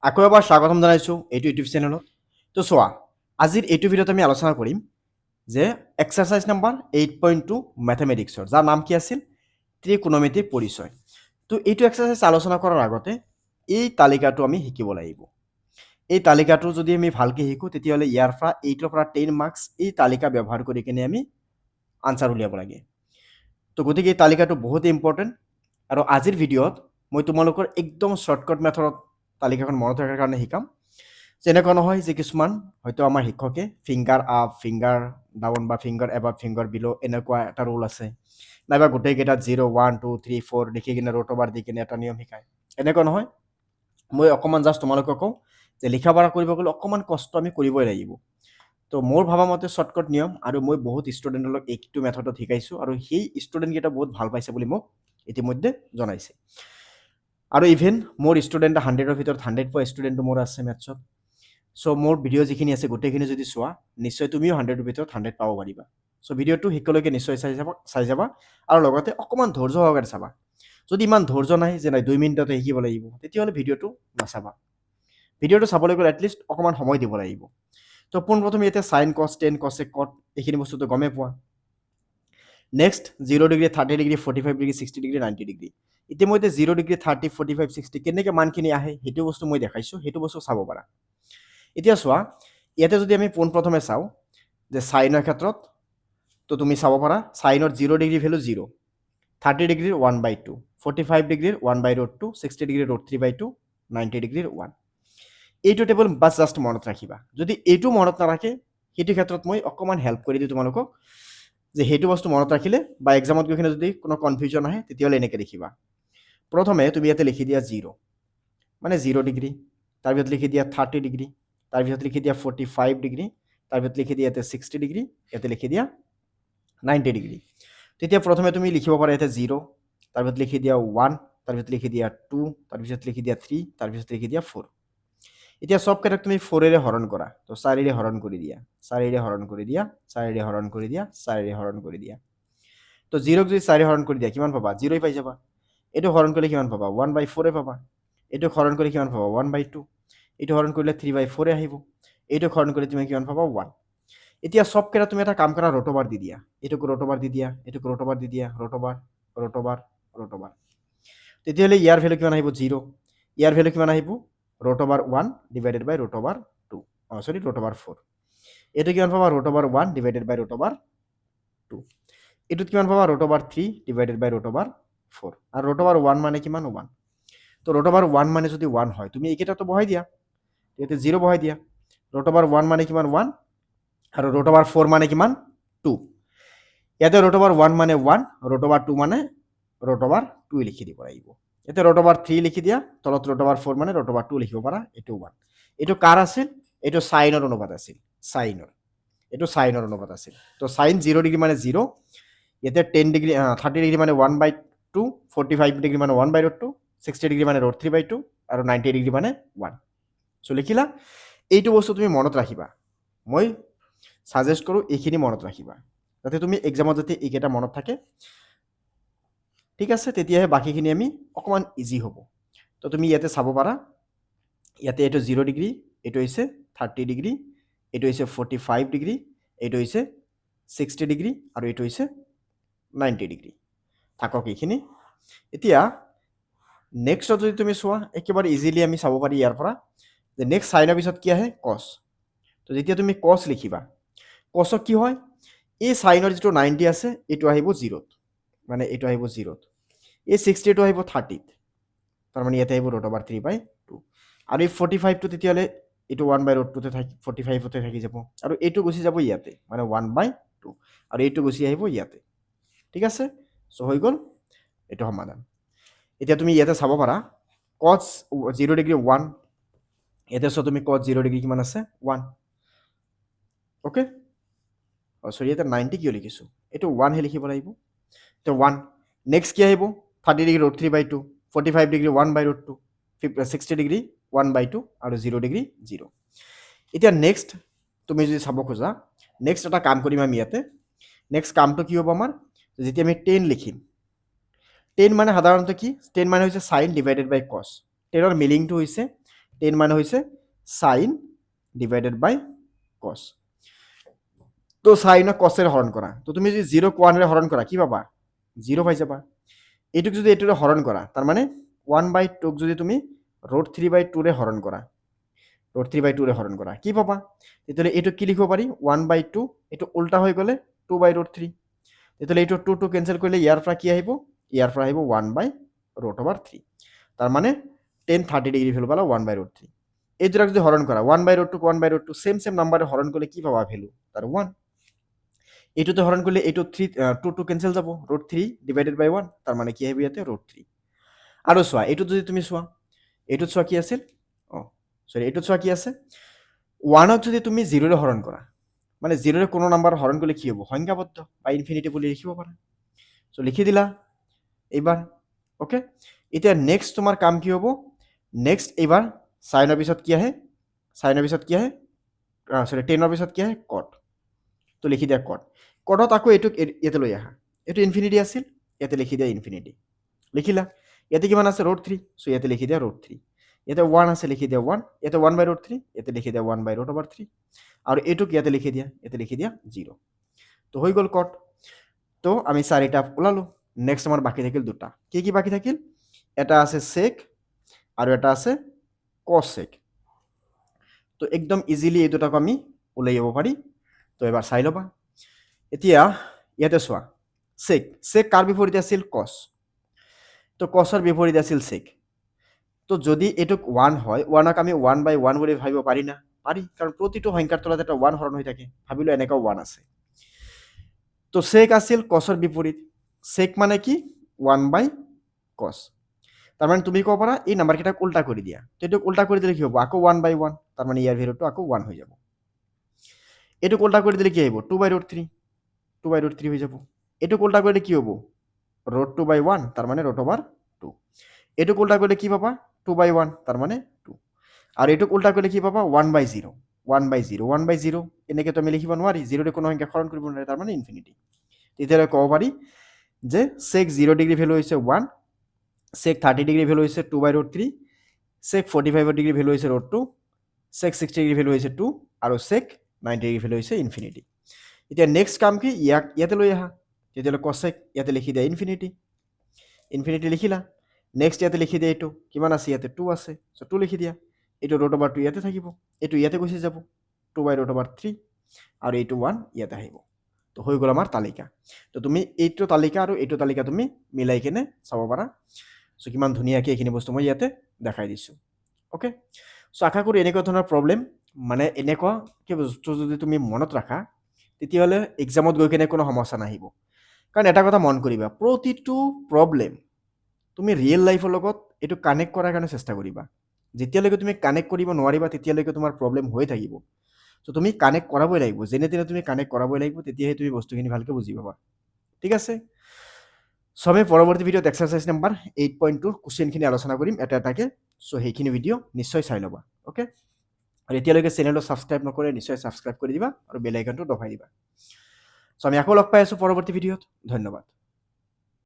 আকৌ এবাৰ স্বাগতম জনাইছোঁ এইটো ইউটিউব চেনেলত। তো চোৱা, আজিৰ এইটো ভিডিঅ'ত আমি আলোচনা কৰিম যে এক্সাৰচাইজ নাম্বাৰ 8.2 মেথমেটিক্সৰ, যাৰ নাম কি আছিল ত্ৰিকোণমিতিৰ পৰিচয়। তো এইটো এক্সাৰচাইজ আলোচনা কৰাৰ আগতে এই তালিকাটো আমি শিকিব লাগিব। এই তালিকাটো যদি আমি ভালকৈ শিকোঁ, তেতিয়াহ'লে ইয়াৰ পৰা 8ৰ পৰা 10 মাৰ্কছ এই তালিকা ব্যৱহাৰ কৰি কিনে আমি আনচাৰ উলিয়াব লাগে। তো গতিকে এই তালিকাটো বহুত ইম্পৰ্টেণ্ট, আৰু আজিৰ ভিডিঅ'ত মই তোমালোকৰ একদম শ্বৰ্টকাট মেথডত তালিকাখন মনত ৰখাৰ কাৰণে শিকাম। যেনেকুৱা নহয় যে কিছুমান হয়তো আমাৰ শিক্ষকে ফিংগাৰ আপ, ফিংগাৰ ডাউন বা ফিংগাৰ এবাভ, ফিংগাৰ বিল' এনেকুৱা এটা ৰুল আছে, নাইবা গোটেইকেইটাত 0, 1, 2, 3, 4 লিখি কিনে ৰোট অভাৰ দি কিনে এটা নিয়ম শিকায়। এনেকুৱা নহয়, মই অকণমান জাষ্ট তোমালোকক কওঁ যে লিখা পঢ়া কৰিব গ'লে অকণমান কষ্ট আমি কৰিবই লাগিব। তো মোৰ ভাবা মতে শ্বৰ্টকাট নিয়ম, আৰু মই বহুত ষ্টুডেণ্টক এইটো মেথডত শিকাইছোঁ, আৰু সেই ষ্টুডেণ্টকেইটা বহুত ভাল পাইছে বুলি মোক ইতিমধ্যে জনাইছে। আৰু ইভেন মোৰ ষ্টুডেণ্ট 100ৰ ভিতৰত 100 পোৱা ষ্টুডেণ্টো মোৰ আছে মেথছত। চ' মোৰ ভিডিঅ' যিখিনি আছে গোটেইখিনি যদি চোৱা, নিশ্চয় তুমিও 100ৰ ভিতৰত 100 পাব পাৰিবা। চ' ভিডিঅ'টো শেষলৈকে নিশ্চয় চাই যাবা, আৰু লগতে অকণমান ধৈৰ্য সহকাৰে চাবা। যদি ইমান ধৈৰ্য নাই যে নাই 2 মিনিটতে শিকিব লাগিব, তেতিয়াহ'লে ভিডিঅ'টো নাচাবা। ভিডিঅ'টো চাবলৈ গ'লে এটলিষ্ট অকণমান সময় দিব লাগিব। তো পোনপ্ৰথমে এতিয়া চাইন কছ, টেন কছেক কট, এইখিনি বস্তুটো গমেই পোৱা। Next 0 degree, 30 degree, 45 degree, 60 degree, 90 degree. ইতিমধ্যে 0 ডিগ্ৰী, 30, 45, 60 কেনেকৈ মানখিনি আহে সেইটো বস্তু মই দেখাইছোঁ, সেইটো বস্তু চাব পাৰা। এতিয়া চোৱা, ইয়াতে যদি আমি পোনপ্ৰথমে চাওঁ যে চাইনৰ ক্ষেত্ৰত, তো তুমি চাব পাৰা চাইনৰ 0 ডিগ্ৰী ভেলু 0, 30 ডিগ্ৰীৰ 1/2, 45 ডিগ্ৰীৰ 1/√2, 60 ডিগ্ৰীৰ √3/2, 90 ডিগ্ৰীৰ 1। এইটো টেবুল বাছ জাষ্ট মনত ৰাখিবা। যদি এইটো মনত নাৰাখে, সেইটো ক্ষেত্ৰত মই অকণমান হেল্প কৰি দিওঁ তোমালোকক, যে সেইটো বস্তু মনত ৰাখিলে বা এক্সামত গৈ কিনে যদি কোনো কনফিউজন আহে, তেতিয়াহ'লে এনেকৈ লিখিবা। প্ৰথমে তুমি ইয়াতে লিখি দিয়া 0, মানে 0 ডিগ্ৰী, তাৰপিছত লিখি দিয়া 30 ডিগ্ৰী, তাৰপিছত লিখি দিয়া 45 ডিগ্ৰী, তাৰপিছত লিখি দিয়া ইয়াতে 60 ডিগ্ৰী, ইয়াতে লিখি দিয়া 90 ডিগ্ৰী। তেতিয়া প্ৰথমে তুমি লিখিব পাৰা ইয়াতে 0, তাৰপিছত লিখি দিয়া 1, তাৰপিছত লিখি দিয়া 2, তাৰপিছত লিখি দিয়া 3, তাৰপিছত লিখি দিয়া 4। এতিয়া চবকেইটাক তুমি 4ৰে হৰণ কৰা, তো 4ৰে হৰণ কৰি দিয়া, 4ৰে হৰণ কৰি দিয়া, 4ৰে হৰণ কৰি দিয়া, 4ৰে হৰণ কৰি দিয়া। তো 0ক যদি 4ৰে হৰণ কৰি দিয়া, কিমান পাবা? 0 পাই যাবা। এইটো হৰণ কৰিলে কিমান পাবা? 1/4 পাবা। এইটো হৰণ কৰি কিমান পাবা? 1/2। এইটো হৰণ কৰিলে 3/4 আহিব। এইটো হৰণ কৰি তুমি কিমান পাবা? 1। এতিয়া চবকেইটা তুমি এটা কাম কৰা, ৰোট অভাৰ দি দিয়া। এইটোক ৰোট অভাৰ দি দিয়া, এইটোক ৰোট অভাৰ দি দিয়া, root over, root over, root over. তেতিয়াহ'লে ইয়াৰ ভেলু কিমান আহিব? 0। ইয়াৰ ভেলু কিমান আহিব? ৰোট অভাৰ 1 ডিভাইডেড বাই ৰোট অভাৰ 2, সৰি ৰোট অভাৰ 4। এইটো কিমান পাবা? ৰোট অভাৰ 1 ডিভাইডেড বাই ৰোট অভাৰ 2। এইটোত কিমান পাবা? ৰোট অভাৰ 3 ডিভাইডেড বাই ৰোট অভাৰ 4। আৰু ৰোট অভাৰ 1 মানে কিমান? 1। তো ৰোট অভাৰ 1 মানে যদি 1 হয়, তুমি এইকেইটাতো বহাই দিয়া, ইয়াতে 0 বহাই দিয়া। ৰোট অভাৰ 1 মানে কিমান? 1। আৰু ৰোট অভাৰ 4 মানে কিমান? 2। ইয়াতে ৰোট অভাৰ 1 মানে 1, ৰোট অভাৰ 2 মানে ৰোট অভাৰ 2 লিখি দিব লাগিব। ইয়াতে ৰোট অভাৰ 3 লিখি দিয়া, তলত ৰোট অভাৰ 4 মানে ৰোট অভাৰ 2 লিখিব পাৰা, এইটো 1। এইটো কাৰ আছিল? এইটো চাইনৰ অনুপাত আছিল, চাইনৰ। এইটো চাইনৰ অনুপাত আছিল। তো চাইন 0 ডিগ্ৰী মানে 0, ইয়াতে 10 ডিগ্ৰী 30 ডিগ্ৰী মানে 1/2, 45 ডিগ্ৰী মানে 1/√2, 60 ডিগ্ৰী মানে √3/2, আৰু 90 ডিগ্ৰী মানে 1। চ' লিখিলা? এইটো বস্তু তুমি মনত ৰাখিবা। মই ছাজেষ্ট কৰোঁ এইখিনি মনত ৰাখিবা, যাতে তুমি এক্সামত যাতে এইকেইটা মনত থাকে। ঠিক আছে, তেতিয়াহে বাকীখিনি আমি অকণমান ইজি হ'ব। তো তুমি ইয়াতে চাব পাৰা, ইয়াতে এইটো 0 ডিগ্ৰী, এইটো হৈছে 30 ডিগ্ৰী, এইটো হৈছে 45 ডিগ্ৰী, এইটো হৈছে 60 ডিগ্ৰী, আৰু এইটো হৈছে 90 ডিগ্ৰী। থাকক এইখিনি। এতিয়া নেক্সটত যদি তুমি চোৱা, একেবাৰে ইজিলি আমি চাব পাৰি ইয়াৰ পৰা যে নেক্সট চাইনৰ পিছত কি আহে? কছ। তো যেতিয়া তুমি কছ লিখিবা, কছত কি হয়? এই চাইনৰ যিটো 90 আছে, এইটো আহিব 0ত, মানে এইটো আহিব 0ত। এই 60টো আহিব 30ত, তাৰমানে ইয়াতে আহিব ৰোট অভাৰ 3/2। আৰু এই 45টো তেতিয়াহ'লে এইটো 1/√2তে থাকি 45তে থাকি যাব, আৰু এইটো গুচি যাব ইয়াতে, মানে 1/2, আৰু এইটো গুচি আহিব ইয়াতে। ঠিক আছে, চ' হৈ গ'ল এইটো সমাধান। এতিয়া তুমি ইয়াতে চাব পাৰা কছ 0 ডিগ্ৰী 1, ইয়াতে চ' তুমি কছ 0 ডিগ্ৰী কিমান আছে? 1। অ'কে, চৰি ইয়াতে 90 কিয় লিখিছোঁ? এইটো 1 হে লিখিব লাগিব। তো 1। নেক্সট কি আহিব? 30 ডিগ্ৰী √3/2, 45 ডিগ্ৰী 1/√2, 60 ডিগ্ৰী 1/2, আৰু 0 ডিগ্ৰী 0। এতিয়া নেক্সট তুমি যদি চাব খোজা, নেক্সট এটা কাম কৰিম আমি ইয়াতে। নেক্সট কামটো কি হ'ব আমাৰ? যেতিয়া আমি 10 লিখিম, 10 মানে সাধাৰণতে কি? 10 মানে হৈছে চাইন ডিভাইডেড বাই কছ। 10ৰ মিনিংটো হৈছে টেন মানে হৈছে চাইন ডিভাইডেড বাই কছ। তো চাইনক কছেৰে হৰণ কৰা, তো তুমি যদি 0 ক 1ৰে হৰণ কৰা কি পাবা 0 পাই যাবা। এইটোক যদি এইটোৰে হৰণ কৰা তাৰমানে 1/2ক যদি তুমি √3/2ৰে হৰণ কৰা, √3/2ৰে হৰণ কৰা কি পাবা, তেতিয়াহ'লে এইটো কি লিখিব পাৰি 1/2, এইটো উল্টা হৈ গ'লে 2/√3, তেতিয়াহ'লে এইটো 2 কেঞ্চেল কৰিলে ইয়াৰ পৰা কি আহিব, ইয়াৰ পৰা আহিব 1/√3, তাৰমানে tan 30 ডিগ্ৰী ভেলু পালা 1/√3। এই দুটাক যদি হৰণ কৰা 1/√2 1/√2 সেম নাম্বাৰে হৰণ কৰিলে কি পাবা ভেলু তাৰ 1। এইটোতে হৰণ কৰিলে এইটো 2 কেঞ্চেল যাব, √3 ডিভাইডেড বাই 1, তাৰ মানে কি আহিব ইয়াতে √3। আৰু চোৱা এইটোত যদি তুমি চোৱা, এইটোত চোৱা কি আছিল, এইটোত চোৱা কি আছে, 1ক যদি তুমি 0ৰে হৰণ কৰা, মানে 0ৰে কোনো নাম্বাৰ হৰণ কৰিলে কি হ'ব সংখ্যাবদ্ধ বা ইনফিনিটি বুলি লিখিব পাৰা। চ' লিখি দিলা এইবাৰ, অ'কে। এতিয়া নেক্সট তোমাৰ কাম কি হ'ব, নেক্সট এইবাৰ চাইনৰ পিছত কি আহে, চাইনৰ পিছত কি আহে, টেনৰ পিছত কি আহে কট, তো লিখি দিয়া কট। কটত আকৌ এইটোক ইয়াতে লৈ আহা, এইটো ইনফিনিটি আছিল, ইয়াতে লিখি দিয়া ইনফিনিটি, লিখিলা। ইয়াতে কিমান আছে √3, চ' ইয়াতে লিখি দিয়া √3, ইয়াতে 1 আছে লিখি দিয়া 1, ইয়াতে 1/√3, ইয়াতে লিখি দিয়া 1/√3, আৰু এইটোক ইয়াতে লিখি দিয়া, ইয়াতে লিখি দিয়া 0। তো হৈ গ'ল কট। তো আমি 4টা ওলালো। নেক্সট আমাৰ বাকী থাকিল 2টা, কি বাকী থাকিল, এটা আছে সেক আৰু এটা আছে কছেক। তো একদম ইজিলি এই দুটাক আমি ওলাই যাব পাৰি। তো এবাৰ চাই ল'বা। এতিয়া ইয়াতে চোৱা, সেক কাৰ বিপৰীতে আছিল কছ, তো কছৰ বিপৰীতে আছিল সেক। তো যদি এইটোক 1 হয়, 1ক আমি 1/1 বুলি ভাবিব পাৰি না, পাৰি, কাৰণ প্ৰতিটো সংখ্যাৰ তলত এটা 1 হৰণ হৈ থাকে, ভাবিলো এনেকুৱা 1 আছে। তো সেক আছিল কছৰ বিপৰীত, সেক মানে কি 1/কছ, তাৰমানে তুমি ক'ব পাৰা এই নাম্বাৰকেইটাক উল্টা কৰি দিয়া, তো এইটোক উল্টা কৰি দিলে কি হ'ব আকৌ 1/1, তাৰমানে ইয়াৰ ভেলুটো আকৌ 1 হৈ যাব। এইটোক উল্টা কৰি দিলে কি আহিব 2/√3 হৈ যাব। এইটোক উল্টা কৰিলে কি হ'ব √2/1, তাৰমানে √2। এইটোক উল্টা কৰিলে কি পাবা 2/1, তাৰমানে 2। আৰু এইটোক উল্টা কৰিলে কি পাবা 1/0 এনেকৈ তুমি লিখিব নোৱাৰি, 0ৰে কোনো সংখ্যা হৰণ কৰিব নোৱাৰে, তাৰমানে ইনফিনিটি। তেতিয়াহ'লে ক'ব পাৰি যে সেক 0 ডিগ্ৰী ভেলু হৈছে 1, সেক 30 ডিগ্ৰী ভেলু হৈছে 2/√3, সেক 45 ডিগ্ৰী ভেলু হৈছে √2, সেক 60 ডিগ্ৰী ভেলু হৈছে 2, আৰু সেক 90 ডিগ্ৰী ভেলু হৈছে ইনফিনিটি। এতিয়া নেক্সট কাম কি, ইয়াতে লৈ আহা, তেতিয়াহ'লে কছেক ইয়াতে লিখি দিয়া ইনফিনিটি লিখিলা। নেক্সট ইয়াতে লিখি দিয়া, এইটো কিমান আছে ইয়াতে 2 আছে, চ' 2 লিখি দিয়া। এইটো √2 ইয়াতে থাকিব, এইটো ইয়াতে গুচি যাব 2/√3, আৰু এইটো 1 ইয়াতে আহিব। তো হৈ গ'ল আমাৰ তালিকা। তো তুমি এইটো তালিকা আৰু এইটো তালিকা তুমি মিলাই কিনে চাব পাৰা। চ' কিমান ধুনীয়াকৈ এইখিনি বস্তু মই ইয়াতে দেখাই দিছোঁ, অ'কে। চ' আশা কৰোঁ এনেকুৱা ধৰণৰ প্ৰব্লেম, মানে এনেকুৱা বস্তু যদি তুমি মনত ৰাখা, তেতিয়াহ'লে এক্সামত গৈ কিনে কোনো সমস্যা নাহিব। কাৰণ এটা কথা মন কৰিবা, প্ৰতিটো প্ৰব্লেম তুমি ৰিয়েল লাইফৰ লগত এইটো কানেক্ট কৰাৰ কাৰণে চেষ্টা কৰিবা। যেতিয়ালৈকে তুমি কানেক্ট কৰিব নোৱাৰিবা, তেতিয়ালৈকে তোমাৰ প্ৰব্লেম হৈ থাকিব। চ' তুমি কানেক্ট কৰাবই লাগিব, যেনে তেনে তুমি কানেক্ট কৰাবই লাগিব, তেতিয়াহে তুমি বস্তুখিনি ভালকৈ বুজি পাবা, ঠিক আছে। চ' আমি পৰৱৰ্তী ভিডিঅ'ত এক্সাৰচাইজ নাম্বাৰ 8.2 কুৱেশ্যনখিনি আলোচনা কৰিম এটা এটাকৈ। চ' সেইখিনি ভিডিঅ' নিশ্চয় চাই ল'বা, অ'কে। আৰু এতিয়ালৈকে চেনেলটো ছাবস্ক্ৰাইব নকৰে নিশ্চয় ছাবস্ক্ৰাইব কৰি দিবা আৰু বেল আইকনটো দবাই দিবা। চ' আমি আকৌ লগ পাই আছোঁ পৰৱৰ্তী ভিডিঅ'ত, ধন্যবাদ।